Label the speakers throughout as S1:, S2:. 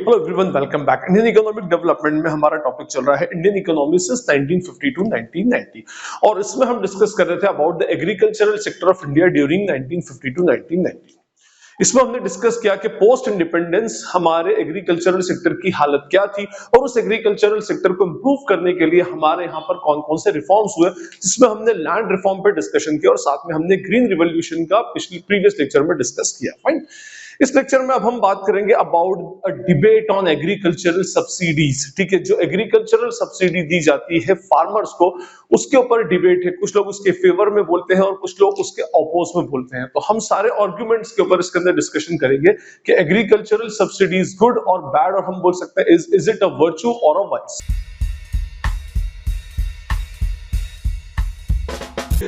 S1: Hello everyone, welcome back. Indian economic development में हमारा topic चल रहा है इंडियन इकोनॉमी सिंस 1950 टू 1990 और इसमें हम डिस्कस कर रहे थे about the agricultural sector of India during 1950 to 1990। इसमें हमने डिस्कस किया कि पोस्ट इंडिपेंडेंस हमारे एग्रीकल्चरल सेक्टर की हालत क्या थी और उस एग्रीकल्चरल सेक्टर को इंप्रूव करने के लिए हमारे यहाँ पर कौन कौन से रिफॉर्म्स हुए, जिसमें हमने लैंड रिफॉर्म पे डिस्कशन किया और साथ में हमने ग्रीन रिवॉल्यूशन का प्रीवियस लेक्चर में डिस्कस किया। फाइन। इस लेक्चर में अब हम बात करेंगे about a debate on agricultural subsidies. ठीक है, जो एग्रीकल्चरल सब्सिडी दी जाती है फार्मर्स को, उसके ऊपर डिबेट है। कुछ लोग उसके फेवर में बोलते हैं और कुछ लोग उसके अपोज में बोलते हैं। तो हम सारे आर्गुमेंट्स के ऊपर इसके अंदर डिस्कशन करेंगे कि एग्रीकल्चरल सब्सिडीज गुड और बैड, और हम बोल सकते हैं इज इट अ वर्च्यू और अ वाइस।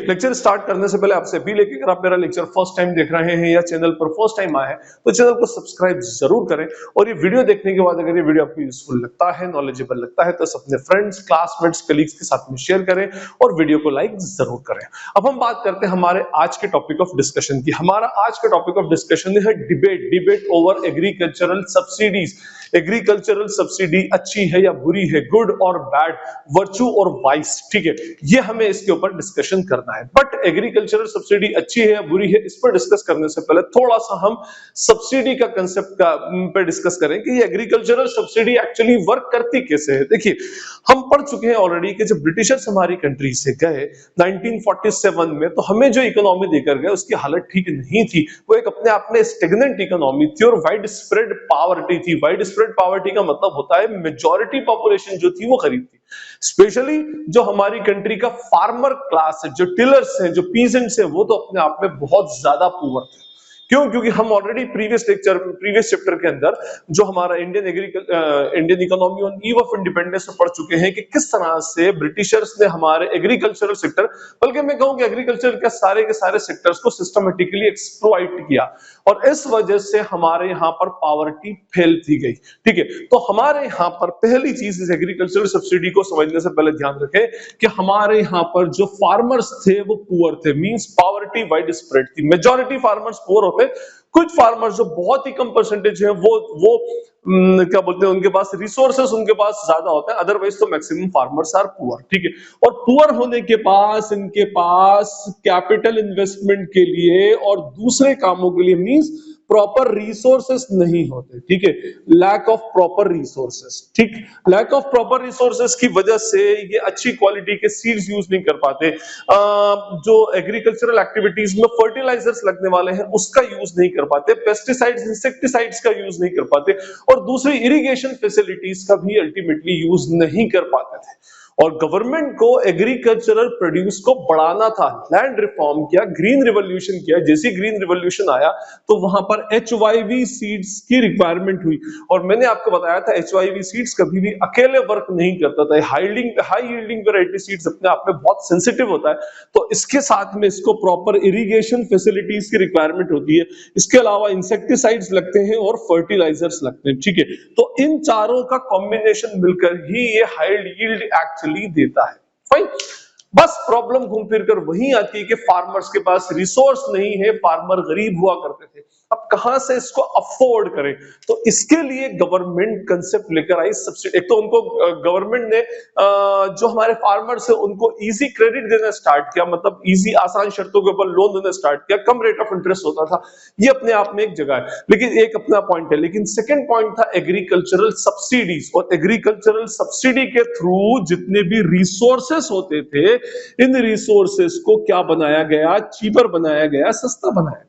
S1: लेक्चर स्टार्ट करने से पहले आपसे अपील है कि अगर आप मेरा लेक्चर फर्स्ट टाइम देख रहे हैं या चैनल पर फर्स्ट टाइम आए हैं तो चैनल को सब्सक्राइब जरूर करें, और ये वीडियो देखने के बाद अगर ये वीडियो आपको यूजफुल लगता है, नॉलेजेबल लगता है, तो अपने फ्रेंड्स, क्लासमेट्स, कलीग्स के साथ में शेयर करें और वीडियो को लाइक जरूर करें। अब हम बात करते हैं हमारे आज के टॉपिक ऑफ डिस्कशन की। हमारा आज का टॉपिक ऑफ डिस्कशन है debate over agricultural subsidies. Agricultural subsidy अच्छी है या बुरी है, गुड और बैड, वर्च्यू और वाइस। ठीक है, ये हमें इसके ऊपर डिस्कशन करना है। बट एग्रीकल्चरल सब्सिडी अच्छी है या बुरी है, इस पर डिस्कस करने से पहले थोड़ा सा हम सब्सिडी का कंसेप्ट का पे डिस्कस करें कि ये एग्रीकल्चरल सब्सिडी एक्चुअली वर्क करती कैसे है। देखिए, हम पढ़ चुके हैं ऑलरेडी कि जब ब्रिटिशर्स हमारी कंट्री से गए 1947 में, तो हमें जो इकोनॉमी देकर गए उसकी हालत ठीक नहीं थी। वो एक अपने आप में स्टेगनेंट इकोनॉमी थी और वाइड स्प्रेड पॉवर्टी थी। वाइड स्प्रेड पॉवर्टी का मतलब होता है मेजॉरिटी पॉपुलेशन जो थी वो गरीब थी। स्पेशली जो हमारी कंट्री का फार्मर क्लास है, जो टिलर्स हैं, जो पीजेंट्स हैं, वो तो अपने आप में बहुत ज्यादा पुअर थे। क्यों? क्योंकि हम ऑलरेडी प्रीवियस चैप्टर के अंदर जो हमारा Indian economy on eve of independence में पढ़ चुके हैं कि किस तरह से ब्रिटिशर्स ने हमारे एग्रीकल्चरल सेक्टर, बल्कि मैं कहूं कि एग्रीकल्चर के सारे सेक्टर्स को सिस्टमेटिकली एक्सप्लॉइट किया, और इस वजह से हमारे यहाँ पर पॉवर्टी फैलती गई। ठीक है, तो हमारे यहाँ पर पहली चीज इस एग्रीकल्चरल सब्सिडी को समझने से पहले ध्यान रखें कि हमारे यहाँ पर जो फार्मर्स थे वो पुअर थे, मींस पॉवर्टी वाइड स्प्रेड थी। मेजॉरिटी फार्मर्स पुअर होते, कुछ फार्मर्स जो बहुत ही कम परसेंटेज है वो क्या बोलते हैं, उनके पास रिसोर्सेस उनके पास ज्यादा होता है, अदरवाइज तो मैक्सिमम फार्मर्स आर पुअर। ठीक है, और पुअर होने के पास इनके पास कैपिटल इन्वेस्टमेंट के लिए और दूसरे कामों के लिए मींस प्रॉपर रिसोर्सेस नहीं होते। ठीक है, लैक ऑफ प्रॉपर रिसोर्सेस। ठीक, लैक ऑफ प्रॉपर रिसोर्सेस की वजह से ये अच्छी क्वालिटी के सीड्स यूज नहीं कर पाते। जो एग्रीकल्चरल एक्टिविटीज में फर्टिलाइजर्स लगने वाले हैं उसका यूज नहीं कर पाते, पेस्टिसाइड्स, इंसेक्टिसाइड्स का यूज नहीं कर पाते, और दूसरी इरिगेशन फैसिलिटीज का भी अल्टीमेटली यूज नहीं कर पाते थे। और गवर्नमेंट को एग्रीकल्चरल प्रोड्यूस को बढ़ाना था, लैंड रिफॉर्म किया, ग्रीन रिवॉल्यूशन किया। जैसे ग्रीन रिवॉल्यूशन आया तो वहां पर HYV सीड्स की रिक्वायरमेंट हुई, और मैंने आपको बताया था HYV सीड्स कभी भी अकेले वर्क नहीं करता था। हाई यील्डिंग वैरायटी सीड्स अपने आप में बहुत सेंसिटिव होता है, तो इसके साथ में इसको प्रॉपर इरिगेशन फैसिलिटीज की रिक्वायरमेंट होती है। इसके अलावा इंसेक्टिसाइड्स लगते हैं और फर्टिलाइजर्स लगते हैं। ठीक है, तो इन चारों का कॉम्बिनेशन मिलकर ही ये हाई यील्ड एक्चुअली देता है। फाइन। बस प्रॉब्लम घूम फिर कर वही आती है कि फार्मर्स के पास रिसोर्स नहीं है, फार्मर गरीब हुआ करते थे। अब कहां से इसको अफोर्ड करें, तो इसके लिए गवर्नमेंट कंसेप्ट लेकर आई सब्सिडी। एक तो उनको गवर्नमेंट ने जो हमारे फार्मर्स है उनको इजी क्रेडिट देना स्टार्ट किया, मतलब इजी आसान शर्तों के ऊपर लोन देना स्टार्ट किया, कम रेट ऑफ इंटरेस्ट होता था। ये अपने आप में एक जगह है, लेकिन एक अपना पॉइंट है। लेकिन सेकंड पॉइंट था एग्रीकल्चरल सब्सिडीज, और एग्रीकल्चरल सब्सिडी के थ्रू जितने भी रिसोर्सेस होते थे, इन रिसोर्सेस को क्या बनाया गया, चीपर बनाया गया, सस्ता बनाया गया।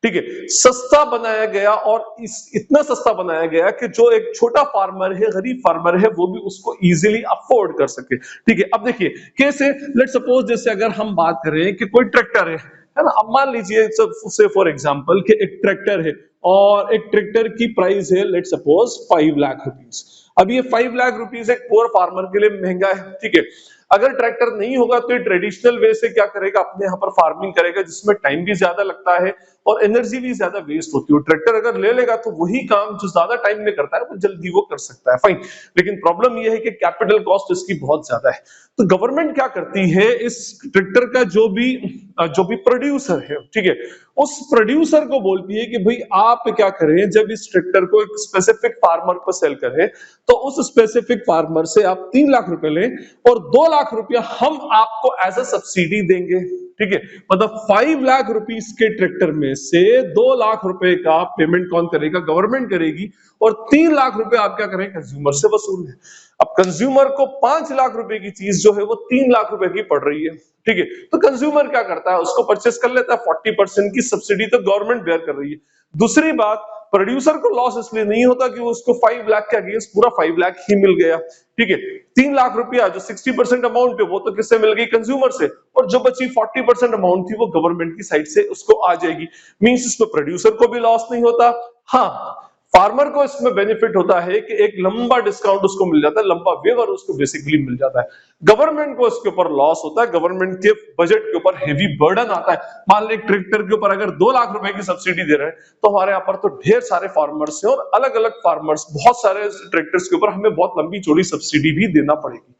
S1: ठीक है, सस्ता बनाया गया, और इतना सस्ता बनाया गया कि जो एक छोटा फार्मर है, गरीब फार्मर है, वो भी उसको इजीली अफोर्ड कर सके। ठीक है, अब देखिए कैसे, लेट सपोज जैसे अगर हम बात करें कि कोई ट्रैक्टर है ना, अब मान लीजिए से फॉर एग्जांपल कि एक ट्रैक्टर है और एक ट्रैक्टर की प्राइस है लेट सपोज 5 लाख रुपीस। अब ये 5 लाख रुपीस एक पुअर फार्मर के लिए महंगा है। ठीक है, अगर ट्रैक्टर नहीं होगा तो ये ट्रेडिशनल वे से क्या करेगा, अपने यहाँ पर फार्मिंग करेगा, जिसमें टाइम भी ज्यादा लगता है और एनर्जी भी ज्यादा वेस्ट होती है। ट्रैक्टर अगर ले लेगा तो वही काम जो ज्यादा टाइम में करता है वो जल्दी वो कर सकता है। फाइन, लेकिन प्रॉब्लम ये है कि कैपिटल कॉस्ट इसकी बहुत ज्यादा है। तो गवर्नमेंट क्या करती है, इस ट्रैक्टर का जो भी प्रोड्यूसर है, ठीक है, उस प्रोड्यूसर को बोलती है कि भाई आप क्या करें, जब इस ट्रैक्टर को एक स्पेसिफिक फार्मर को सेल करें तो उस स्पेसिफिक फार्मर से आप 3 लाख रुपए लें और 2 लाख रुपया हम आपको एज अ सब्सिडी देंगे। ठीक है, मतलब 5 लाख रुपीस के ट्रैक्टर में से 2 लाख रुपए का पेमेंट कौन करेगा? गवर्नमेंट करेगी, और 3 लाख रुपए आप क्या करें? कंज्यूमर से वसूल है। अब कंज्यूमर को 5 लाख रुपए की चीज जो है वो 3 लाख रुपए की पड़ रही है। ठीक है, तो कंज्यूमर क्या करता है? उसको परचेस कर लेता है, 40% की सब्सिडी तो गवर्नमेंट बेयर कर रही है। दूसरी बात, प्रोड्यूसर को लॉस इसलिए नहीं होता कि उसको 5 लाख के अगेंस्ट पूरा 5 लाख ही मिल गया। ठीक है, 3 लाख रुपया जो 60% अमाउंट है वो तो किससे मिल गई? कंज्यूमर से, और जो बची 40% अमाउंट थी वो गवर्नमेंट की साइड से उसको आ जाएगी। मींस इसमें प्रोड्यूसर को भी लॉस नहीं होता। हाँ, फार्मर को इसमें बेनिफिट होता है कि एक लंबा डिस्काउंट उसको मिल जाता है, लंबा वेवर उसको बेसिकली मिल जाता है। गवर्नमेंट को इसके ऊपर लॉस होता है, गवर्नमेंट के बजट के ऊपर हेवी बर्डन आता है। मान ली ट्रैक्टर के ऊपर अगर 2 लाख रुपए की सब्सिडी दे रहे हैं तो हमारे यहाँ पर तो ढेर सारे फार्मर्स हैं और अलग अलग फार्मर्स, बहुत सारे ट्रैक्टर्स के ऊपर हमें बहुत लंबी चौड़ी सब्सिडी भी देना पड़ेगी।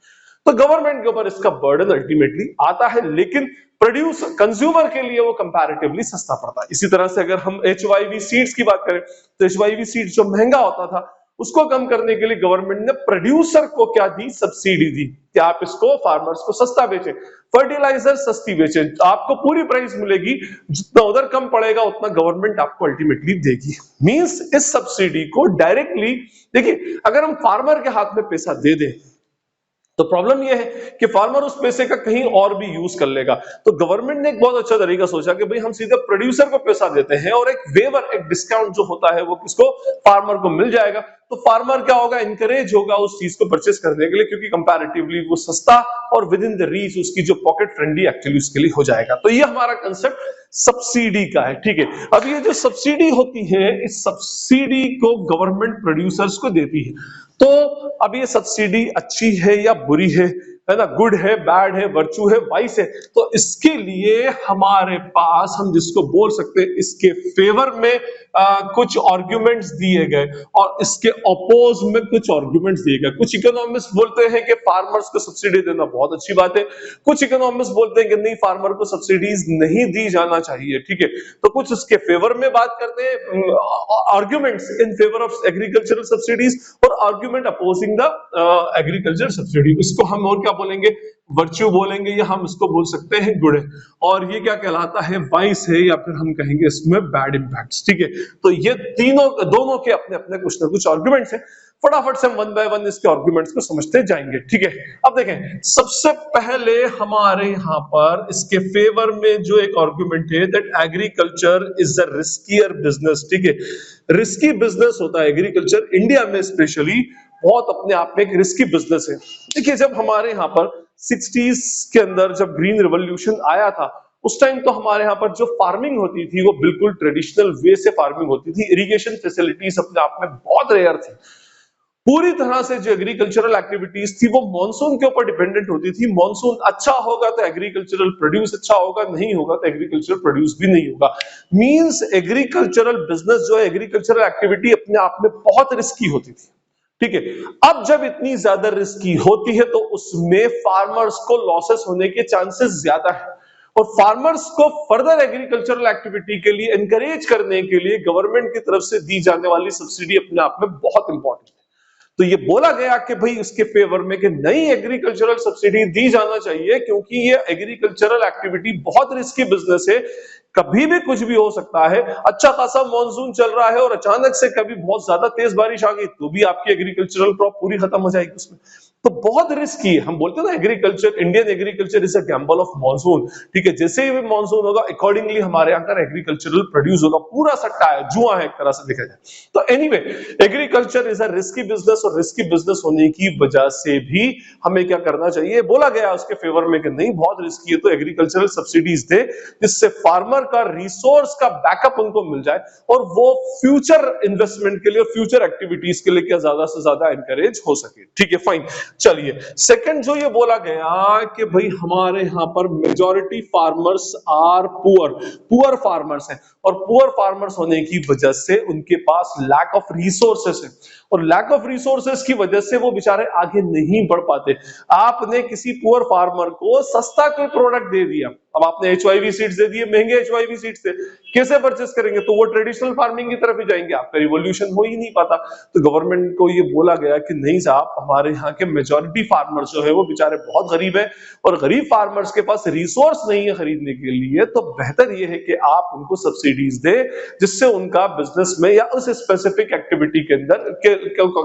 S1: तो गवर्नमेंट के ऊपर इसका बर्डन अल्टीमेटली आता है, लेकिन प्रोड्यूस कंज्यूमर के लिए वो कंपैरेटिवली सस्ता पड़ता है। इसी तरह से अगर हम HYV सीड्स की बात करें तो HYV सीड्स जो महंगा होता था उसको कम करने के लिए गवर्नमेंट ने प्रोड्यूसर को क्या दी? सब्सिडी दी कि आप इसको फार्मर्स को सस्ता बेचें, फर्टिलाइजर सस्ती बेचें, तो आपको पूरी प्राइस मिलेगी, जितना उधर कम पड़ेगा उतना गवर्नमेंट आपको अल्टीमेटली देगी। मींस इस सब्सिडी को डायरेक्टली, देखिए अगर हम फार्मर के हाथ में पैसा दे दें तो प्रॉब्लम यह है कि फार्मर उस पैसे का कहीं और भी यूज कर लेगा। तो गवर्नमेंट ने एक बहुत अच्छा तरीका सोचा कि भाई हम सीधे प्रोड्यूसर को पैसा देते हैं और एक वेवर, एक डिस्काउंट जो होता है वो किसको? फार्मर को मिल जाएगा। तो फार्मर क्या होगा? इंकरेज होगा उस चीज को परचेस करने के लिए, क्योंकि कंपैरेटिवली वो सस्ता और विद इन द रीच उसकी जो पॉकेट फ्रेंडली एक्चुअली उसके लिए हो जाएगा। तो ये हमारा कंसेप्ट सब्सिडी का है। ठीक है, अब ये जो सब्सिडी होती है, इस सब्सिडी को गवर्नमेंट प्रोड्यूसर्स को देती है। तो अब ये सब्सिडी अच्छी है या बुरी है ना? गुड है, बैड है, वर्चू है, वाइस है? तो इसके लिए हमारे पास, हम जिसको बोल सकते हैं, इसके फेवर में कुछ आर्ग्यूमेंट्स दिए गए और इसके अपोज में कुछ आर्ग्यूमेंट्स दिए गए। कुछ इकोनॉमिस्ट बोलते हैं कि फार्मर्स को सब्सिडी देना बहुत अच्छी बात है, कुछ इकोनॉमिस्ट बोलते हैं कि नहीं, फार्मर को सब्सिडीज नहीं दी जाना चाहिए। ठीक है, तो कुछ उसके फेवर में बात करते हैं, arguments in favour of agricultural subsidies और argument opposing the agriculture subsidy. इसको हम और क्या बोलेंगे? वर्च्यू बोलेंगे, या हम इसको बोल सकते हैं गुड है। और ये क्या कहलाता है? वाइस है, या फिर हम कहेंगे इसमें बैड इंपैक्ट्स। ठीक है, तो ये तीनों, दोनों के अपने अपने कुछ ना कुछ आर्ग्यूमेंट्स हैं। फटाफट से हम वन बाय वन इसके आर्ग्यूमेंट्स को समझते जाएंगे। ठीक है, अब देखें, सबसे पहले हमारे यहाँ पर इसके फेवर में जो एक आर्ग्यूमेंट है, that agriculture is a riskier business. ठीक है, रिस्की बिजनेस होता है एग्रीकल्चर, इंडिया में स्पेशली बहुत अपने आप में एक रिस्की बिजनेस है। देखिए, जब हमारे यहाँ पर 60s के अंदर जब ग्रीन रिवॉल्यूशन आया था, उस टाइम तो हमारे यहाँ पर जो फार्मिंग होती थी वो बिल्कुल ट्रेडिशनल वे से फार्मिंग होती थी। इरिगेशन फैसिलिटीज अपने आप में बहुत रेयर थी। पूरी तरह से जो एग्रीकल्चरल एक्टिविटीज थी वो मॉनसून के ऊपर डिपेंडेंट होती थी। मॉनसून अच्छा होगा तो एग्रीकल्चरल प्रोड्यूस अच्छा होगा, नहीं होगा तो एग्रीकल्चरल प्रोड्यूस भी नहीं होगा। मींस एग्रीकल्चरल बिजनेस जो है, एग्रीकल्चरल एक्टिविटी अपने आप में बहुत रिस्की होती थी। ठीक है, अब जब इतनी ज्यादा रिस्की होती है तो उसमें फार्मर्स को लॉसेस होने के चांसेस ज्यादा है, और फार्मर्स को फर्दर एग्रीकल्चरल एक्टिविटी के लिए एनकरेज करने के लिए गवर्नमेंट की तरफ से दी जाने वाली सब्सिडी अपने आप में बहुत इंपॉर्टेंट है। तो ये बोला गया कि भाई इसके फेवर में कि नई एग्रीकल्चरल सब्सिडी दी जाना चाहिए, क्योंकि ये एग्रीकल्चरल एक्टिविटी बहुत रिस्की बिजनेस है, कभी भी कुछ भी हो सकता है। अच्छा खासा मॉनसून चल रहा है और अचानक से कभी बहुत ज्यादा तेज बारिश आ गई तो भी आपकी एग्रीकल्चरल क्रॉप पूरी खत्म हो जाएगी उसमें। तो बहुत रिस्की है। हम बोलते हैं ना, agriculture, Indian agriculture is a gamble of monsoon. ठीक है, जैसे ही मॉनसून होगा अकॉर्डिंगली हमारे यहाँ का एग्रीकल्चरल प्रोड्यूस होगा। पूरा सट्टा है, जुआ है एक तरह से देखा जाए तो। Anyway, agriculture is a risky business, और रिस्की बिजनेस होने की वजह से भी हमें क्या करना चाहिए? बोला गया उसके फेवर में कि नहीं, बहुत रिस्की है तो एग्रीकल्चरल सब्सिडीज दे, जिससे फार्मर का रिसोर्स का बैकअप उनको मिल जाए और वो फ्यूचर इन्वेस्टमेंट के लिए, फ्यूचर एक्टिविटीज के लिए क्या ज्यादा से ज्यादा एनकरेज हो सके। ठीक है, फाइन। चलिए, सेकंड जो ये बोला गया कि भाई हमारे यहां पर majority farmers are poor farmers हैं, और पुअर फार्मर्स होने की वजह से उनके पास लैक ऑफ रिसोर्सेस है, और लैक ऑफ रिसोर्सेस की वजह से वो बेचारे आगे नहीं बढ़ पाते। आपने किसी पुअर फार्मर को सस्ता कोई प्रोडक्ट दे दिया, अब आपने HYV सीड्स दे दिए, महंगे HYV सीड्स थे, कैसे परचेस करेंगे? तो वो ट्रेडिशनल फार्मिंग की तरफ ही जाएंगे, आपका रिवोल्यूशन हो ही नहीं पाता। तो गवर्नमेंट को ये बोला गया कि नहीं साहब, हमारे यहाँ के मेजॉरिटी फार्मर्स जो है वो बेचारे बहुत गरीब है और गरीब फार्मर्स के पास रिसोर्स नहीं है खरीदने के लिए, तो बेहतर ये है कि आप उनको सब्सिडीज दे, जिससे उनका बिजनेस में या उस स्पेसिफिक एक्टिविटी के अंदर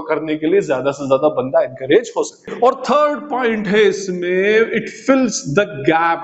S1: करने के लिए ज्यादा से ज्यादा बंदा एनकरेज हो सके। और थर्ड पॉइंट है इसमें, इट फिल्स द गैप।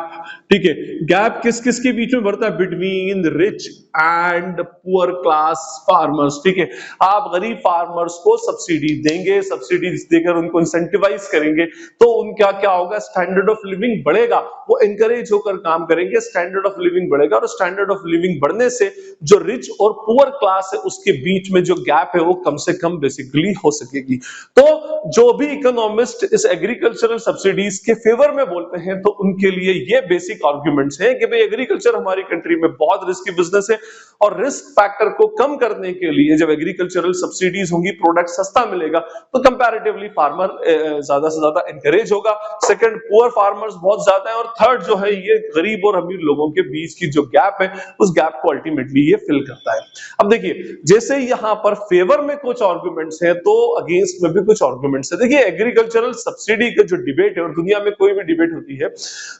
S1: ठीक है, गैप किस किस के बीच में बढ़ता है? Between rich and poor class farmers. ठीक है, आप गरीब फार्मर्स को सब्सिडी देंगे, सब्सिडीज देकर उनको इंसेंटिवाइज करेंगे, तो उनका क्या होगा? स्टैंडर्ड ऑफ लिविंग बढ़ेगा, वो एनकरेज होकर काम करेंगे, स्टैंडर्ड ऑफ लिविंग बढ़ेगा, और स्टैंडर्ड ऑफ लिविंग बढ़ने से जो रिच और पुअर क्लास है उसके बीच में जो गैप है वो कम से कम बेसिकली हो सकेगी। तो जो भी इकोनॉमिस्ट इस एग्रीकल्चरल सब्सिडीज के फेवर में बोलते हैं, तो उनके लिए ये बेसिक आर्गुमेंट्स हैं कि भाई एग्रीकल्चर हमारी कंट्री में बहुत रिस्की बिजनेस है, और रिस्क फैक्टर को कम करने के लिए जब एग्रीकल्चरल सब्सिडीज होंगी, प्रोडक्ट सस्ता मिलेगा, तो कंपैरेटिवली फार्मर ज्यादा से ज्यादा एनकरेज होगा। सेकंड, पुअर फार्मर्स बहुत ज्यादा है, और थर्ड जो है ये गरीब और अमीर लोगों के बीच की जो गैप है, उस गैप को अल्टीमेटली ये फिल करता है। अब देखिए, जैसे यहाँ पर फेवर में कुछ आर्गुमेंट्स हैं, तो अगेंस्ट में भी कुछ आर्गुमेंट्स है। देखिए, एग्रीकल्चरल सब्सिडी का जो डिबेट है, और दुनिया में कोई भी डिबेट होती है,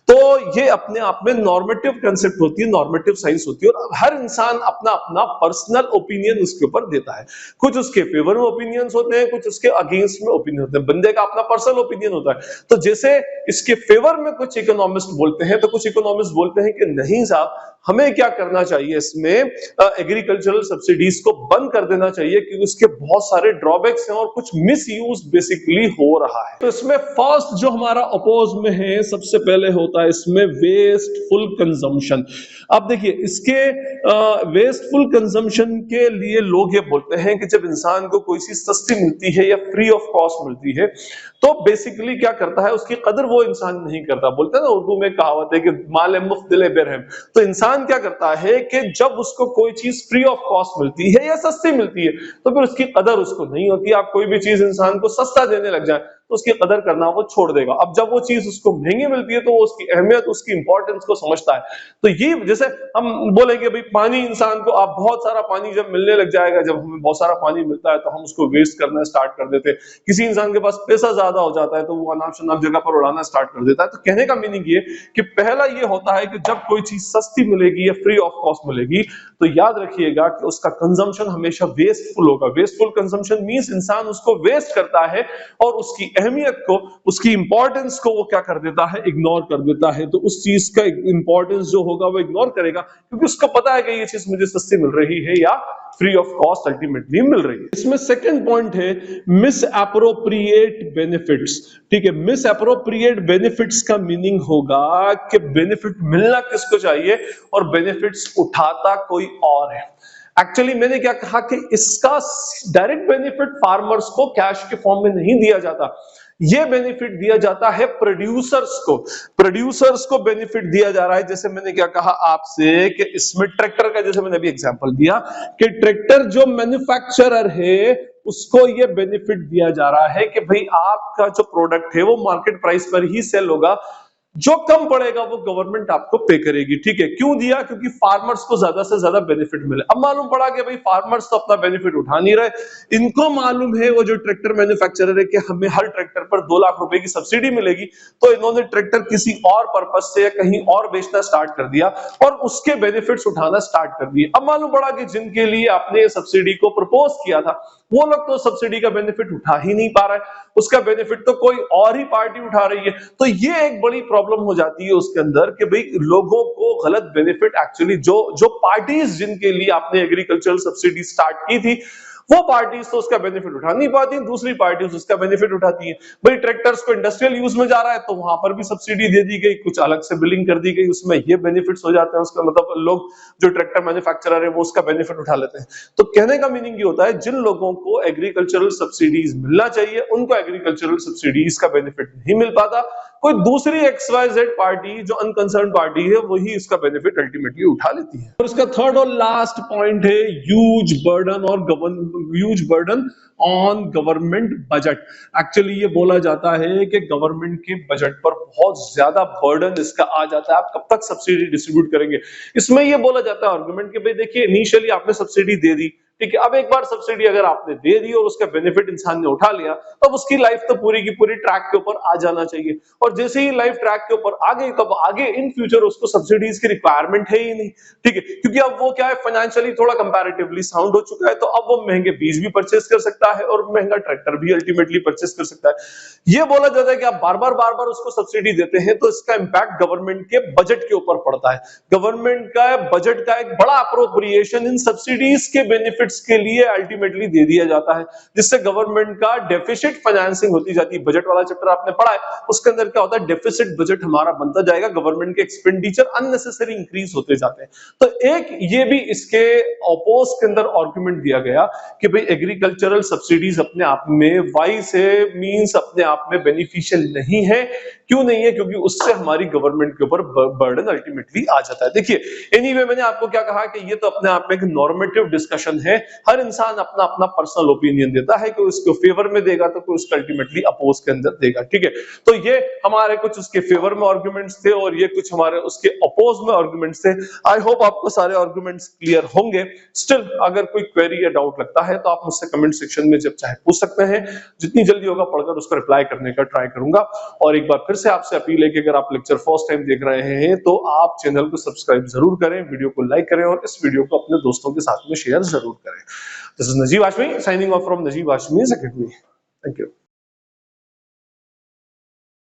S1: तो ये अपने आप में नॉर्मेटिव कंसेप्ट होती है, नॉर्मेटिव साइंस होती है, और हर इंसान अपना अपना पर्सनल ओपिनियन उसके ऊपर देता है। कुछ उसके फेवर में ओपिनियंस होते हैं, कुछ उसके अगेंस्ट में ओपिनियन होते हैं, बंदे का अपना पर्सनल ओपिनियन होता है। तो जैसे इसके फेवर में कुछ इकोनॉमिस्ट बोलते हैं, तो कुछ इकोनॉमिस्ट बोलते हैं कि नहीं साहब, हमें क्या करना चाहिए, इसमें एग्रीकल्चरल सब्सिडीज को बंद कर देना चाहिए, क्योंकि उसके बहुत सारे ड्रॉबैक्स हैं और कुछ मिसयूज बेसिकली हो रहा है। तो इसमें फर्स्ट जो हमारा अपोज में है, सबसे पहले होता है इसमें वेस्टफुल कंजम्पशन। अब देखिए, इसके वेस्टफुल कंजम्पशन के लिए लोग ये बोलते हैं कि जब इंसान को कोई चीज सस्ती मिलती है या फ्री ऑफ कॉस्ट मिलती है, तो बेसिकली क्या करता है, उसकी कदर वो इंसान नहीं करता। बोलते हैं ना, उर्दू में कहावत है कि माल मुफ्त दिले बेरहम। तो इंसान क्या करता है कि जब उसको कोई चीज फ्री ऑफ कॉस्ट मिलती है या सस्ती मिलती है, तो फिर उसकी कदर उसको नहीं होती। आप कोई भी चीज इंसान को सस्ता देने लग जाए, तो उसकी कदर करना वो छोड़ देगा। अब जब वो चीज उसको महंगी मिलती है, तो वो उसकी अहमियत, उसकी इंपॉर्टेंस को समझता है। तो ये, जैसे हम बोलेंगे भाई पानी, इंसान को आप बहुत सारा पानी जब मिलने लग जाएगा, जब हमें बहुत सारा पानी मिलता है, तो हम उसको वेस्ट करना स्टार्ट कर देते हैं। किसी इंसान के पास पैसा ज्यादा हो जाता है, तो वो अनाप शनाप जगह पर उड़ाना स्टार्ट कर देता है। तो कहने का मीनिंग ये कि पहला ये होता है कि जब कोई चीज सस्ती मिलेगी या फ्री ऑफ कॉस्ट मिलेगी, तो याद रखिएगा कि उसका कंजम्पशन हमेशा वेस्टफुल होगा। वेस्टफुल कंजम्पशन मींस इंसान उसको वेस्ट करता है और उसकी अहमियत को, उसकी इंपॉर्टेंस को वो क्या कर देता है, इग्नोर कर देता है। तो उस चीज का इंपॉर्टेंस जो होगा वो इग्नोर करेगा, क्योंकि उसको पता है कि ये चीज मुझे सस्ती मिल रही है या फ्री ऑफ कॉस्ट अल्टीमेटली मिल रही है। इसमें सेकंड पॉइंट है मिस एप्रोप्रिएट बेनिफिट्स। ठीक है, मिस एप्रोप्रिएट बेनिफिट्स का मीनिंग होगा कि बेनिफिट मिलना किसको चाहिए और बेनिफिट्स उठाता कोई और है। एक्चुअली मैंने क्या कहा कि इसका डायरेक्ट बेनिफिट फार्मर्स को कैश के फॉर्म में नहीं दिया जाता, ये बेनिफिट दिया जाता है प्रोड्यूसर्स को। प्रोड्यूसर्स को बेनिफिट दिया जा रहा है। जैसे मैंने क्या कहा आपसे कि इसमें ट्रैक्टर का, जैसे मैंने अभी एग्जांपल दिया कि ट्रैक्टर जो मैन्युफैक्चरर है उसको ये बेनिफिट दिया जा रहा है कि भाई आपका जो प्रोडक्ट है वो मार्केट प्राइस पर ही सेल होगा, जो कम पड़ेगा वो गवर्नमेंट आपको पे करेगी। ठीक है, क्यों दिया? क्योंकि फार्मर्स को ज्यादा से ज्यादा बेनिफिट मिले। अब मालूम पड़ा कि भाई फार्मर्स तो अपना बेनिफिट उठा नहीं रहे, इनको मालूम है वो जो ट्रैक्टर मैन्युफैक्चरर है कि हमें हर ट्रैक्टर पर 2 लाख रुपए की सब्सिडी मिलेगी, तो इन्होंने ट्रैक्टर किसी और पर्पस से या कहीं और बेचना स्टार्ट कर दिया और उसके बेनिफिट्स उठाना स्टार्ट कर दिए। अब मालूम पड़ा कि जिनके लिए आपने सब्सिडी को प्रपोज किया था, वो लोग तो सब्सिडी का बेनिफिट उठा ही नहीं पा रहा है, उसका बेनिफिट तो कोई और ही पार्टी उठा रही है। तो ये एक बड़ी प्रॉब्लम हो जाती है उसके अंदर कि भाई लोगों को गलत बेनिफिट, एक्चुअली जो पार्टीज जिनके लिए आपने एग्रीकल्चरल सब्सिडी स्टार्ट की थी, वो पार्टीज तो उसका बेनिफिट उठा नहीं पाती, दूसरी पार्टीज उसका बेनिफिट उठाती हैं। भाई ट्रैक्टर्स को इंडस्ट्रियल यूज में जा रहा है, तो वहां पर भी सब्सिडी दे दी गई, कुछ अलग से बिलिंग कर दी गई, उसमें ये बेनिफिट्स हो जाते हैं। उसका मतलब लोग जो ट्रैक्टर मैन्युफैक्चरर है वो उसका बेनिफिट उठा लेते हैं। तो कहने का मीनिंग ये होता है, जिन लोगों को एग्रीकल्चरल सब्सिडीज मिलना चाहिए उनको एग्रीकल्चरल सब्सिडीज का बेनिफिट नहीं मिल पाता। कोई दूसरी XYZ पार्टी जो अनकंसर्न पार्टी है वही इसका बेनिफिट अल्टीमेटली उठा लेती है। और इसका थर्ड और लास्ट पॉइंट है huge burden on government budget. Actually ये बोला जाता है कि गवर्नमेंट के बजट पर बहुत ज्यादा बर्डन इसका आ जाता है। आप कब तक सब्सिडी डिस्ट्रीब्यूट करेंगे? इसमें ये बोला जाता है आर्गुमेंट कि भाई देखिए इनिशियली आपने सब्सिडी दे दी, ठीक है, अब एक बार सब्सिडी अगर आपने दे दी और उसका बेनिफिट इंसान ने उठा लिया, तब उसकी लाइफ तो पूरी की पूरी ट्रैक के ऊपर आ जाना चाहिए। और जैसे ही लाइफ ट्रैक के ऊपर आ गई, तब आगे इन फ्यूचर उसको सब्सिडीज की रिक्वायरमेंट है ही नहीं, ठीक है, क्योंकि अब वो क्या है, फाइनेंशियली थोड़ा कंपैरेटिवली साउंड हो चुका है, तो अब वो महंगे बीज भी परचेस कर सकता है और महंगा ट्रैक्टर भी अल्टीमेटली परचेस कर सकता है। ये बोला जाता है कि आप बार बार उसको सब्सिडी देते हैं तो इसका इंपैक्ट गवर्नमेंट के बजट के ऊपर पड़ता है। गवर्नमेंट का बजट का एक बड़ा अप्रोप्रिएशन इन सब्सिडीज के बेनिफिट्स के लिए अल्टीमेटली दे दिया जाता है, जिससे गवर्नमेंट का डेफिसिट फाइनेंसिंग होती जाती है। बजट वाला चैप्टर आपने पढ़ा है, उसके अंदर क्या होता है, डेफिसिट बजट हमारा बनता जाएगा, गवर्नमेंट के एक्सपेंडिचर अननेसेसरी इंक्रीज होते जाते हैं। तो एक ये भी इसके अपोज के अंदर आर्गुमेंट दिया गया कि भाई एग्रीकल्चरल सब्सिडीज अपने आप में वाइज है, मींस अपने आप में बेनिफिशियल नहीं है। क्यों नहीं है? क्योंकि उससे हमारी गवर्नमेंट के ऊपर बर्डन अल्टीमेटली आ जाता है। देखिए एनीवे मैंने आपको क्या कहा कि ये तो अपने आप में एक नॉर्मेटिव डिस्कशन है, हर इंसान अपना अपना पर्सनल ओपिनियन देता है, कोई उसके फेवर में देगा तो कोई उसका अल्टीमेटली अपोज के अंदर देगा, ठीक है। तो ये हमारे कुछ उसके फेवर में आर्गुमेंट्स थे और ये कुछ हमारे उसके अपोज में आर्गुमेंट्स थे। आई होप आपको सारे आर्गुमेंट्स क्लियर होंगे। स्टिल अगर कोई क्वेरी या डाउट लगता है तो आप मुझसे कमेंट सेक्शन में जब चाहे पूछ सकते हैं, जितनी जल्दी होगा पढ़कर उसको रिप्लाई करने का ट्राई करूंगा। और एक बार फिर से आपसे अपील है कि अगर आप लेक्चर फर्स्ट टाइम देख रहे हैं तो आप चैनल को सब्सक्राइब जरूर करें, वीडियो को लाइक करें और इस वीडियो को अपने दोस्तों के साथ में शेयर जरूर करें। This is Najeeb Hashmi signing off from Najeeb Hashmi's academy. Thank you.